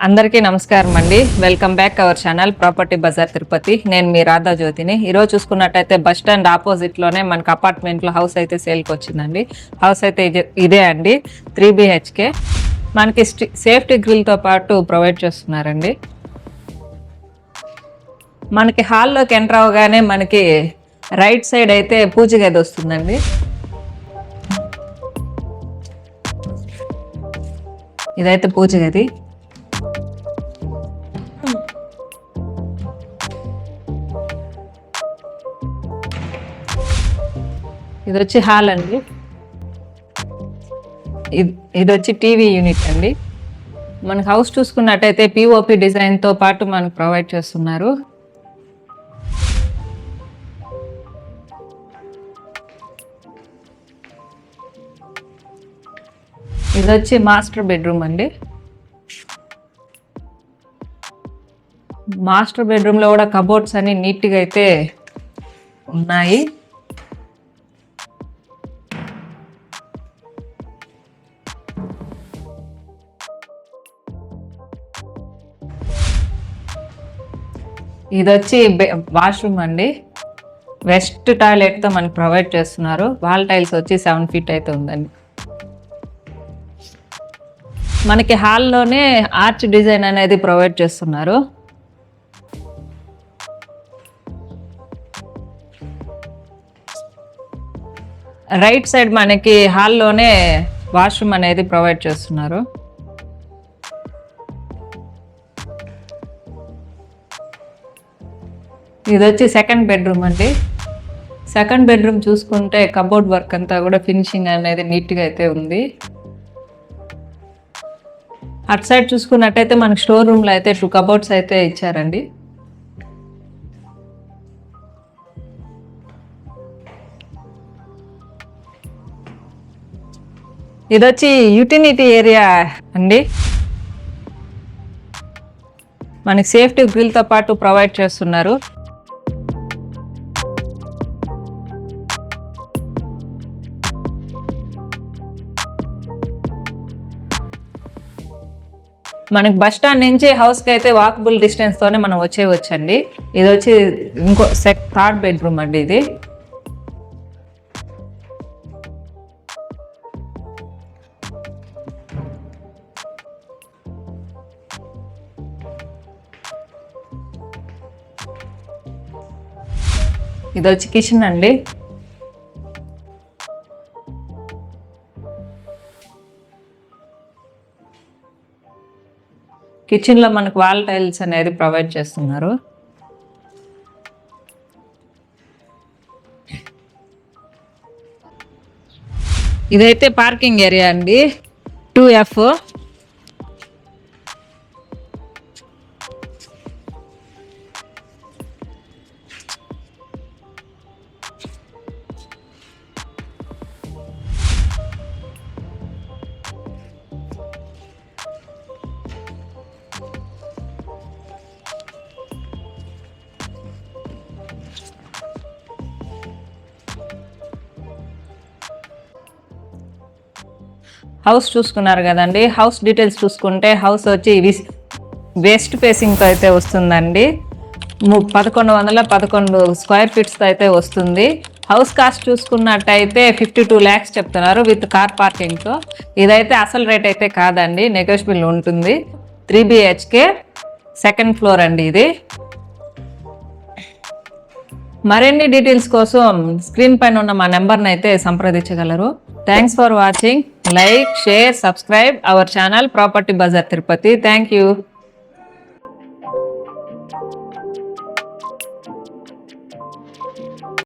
అందరికీ నమస్కారం అండి. Welcome back our channel property Bazar Tirupati. నేను మీ రాధా జ్యోతిని. ఈరోజు చూసుకున్నట్టయితే బస్ స్టాండ్ ఆపోజిట్లోనే మనకు అపార్ట్మెంట్లో హౌస్ అయితే సేల్కి వచ్చిందండి. హౌస్ అయితే ఇదే అండి, 3 BHK. మనకి సేఫ్టీ గ్రిల్తో పాటు ప్రొవైడ్ చేస్తున్నారండి. మనకి హాల్లోకి ఎంటర్ అవగానే మనకి రైట్ సైడ్ అయితే పూజ గది వస్తుందండి. ఇదైతే పూజ గది. ఇది వచ్చి హాల్ అండి. ఇది వచ్చి టీవీ యూనిట్ అండి. మనకు హౌస్ చూసుకున్నట్టయితే పిఓపి డిజైన్తో పాటు మనకు ప్రొవైడ్ చేస్తున్నారు. ఇది వచ్చి మాస్టర్ బెడ్రూమ్ అండి. మాస్టర్ బెడ్రూమ్లో కూడా కబోర్డ్స్ అన్ని నీట్గా అయితే ఉన్నాయి. ఇది వచ్చి వాష్రూమ్ అండి. వెస్ట్ టాయిలెట్తో మనకి ప్రొవైడ్ చేస్తున్నారు. వాల్ టైల్స్ వచ్చి 7 feet అయితే ఉందండి. మనకి హాల్లోనే ఆర్చ్ డిజైన్ అనేది ప్రొవైడ్ చేస్తున్నారు. రైట్ సైడ్ మనకి హాల్లోనే వాష్రూమ్ అనేది ప్రొవైడ్ చేస్తున్నారు. ఇది వచ్చి సెకండ్ బెడ్రూమ్ అండి. సెకండ్ బెడ్రూమ్ చూసుకుంటే కబోర్డ్ వర్క్ అంతా కూడా ఫినిషింగ్ అనేది నీట్గా అయితే ఉంది. అటు సైడ్ చూసుకున్నట్టయితే మనకి స్టోర్ రూమ్లో అయితే 2 కబోర్డ్స్ అయితే ఇచ్చారండి. ఇది వచ్చి యూటిలిటీ ఏరియా అండి. మనకి సేఫ్టీ గ్రిల్తో పాటు ప్రొవైడ్ చేస్తున్నారు. మనకి బస్ స్టాండ్ నుంచి హౌస్కి అయితే వాకబుల్ డిస్టెన్స్తోనే మనం వచ్చేయచ్చండి. ఇది వచ్చి ఇంకో థర్డ్ బెడ్రూమ్ అండి. ఇది వచ్చి కిచెన్ అండి. కిచెన్లో మనకు వాల్ టైల్స్ అనేది ప్రొవైడ్ చేస్తున్నారు. ఇదైతే పార్కింగ్ ఏరియా అండి, 2F. హౌస్ చూసుకున్నారు కదండి. హౌస్ డీటెయిల్స్ చూసుకుంటే హౌస్ వచ్చి వెస్ట్ ఫేసింగ్తో అయితే వస్తుందండి. 1111 స్క్వేర్ ఫీట్స్తో అయితే వస్తుంది. హౌస్ కాస్ట్ చూసుకున్నట్టయితే 52 lakhs చెప్తున్నారు విత్ కార్ పార్కింగ్తో. ఇదైతే అసలు రేట్ అయితే కాదండి, నెగోషియబుల్ ఉంటుంది. 3 BHK సెకండ్ ఫ్లోర్ అండి ఇది. మరిన్ని డీటెయిల్స్ కోసం స్క్రీన్ పైన ఉన్న మా నెంబర్ని అయితే సంప్రదించగలరు. Thanks for watching. Like, share, subscribe our channel property Bazar Tirupati. Thank you.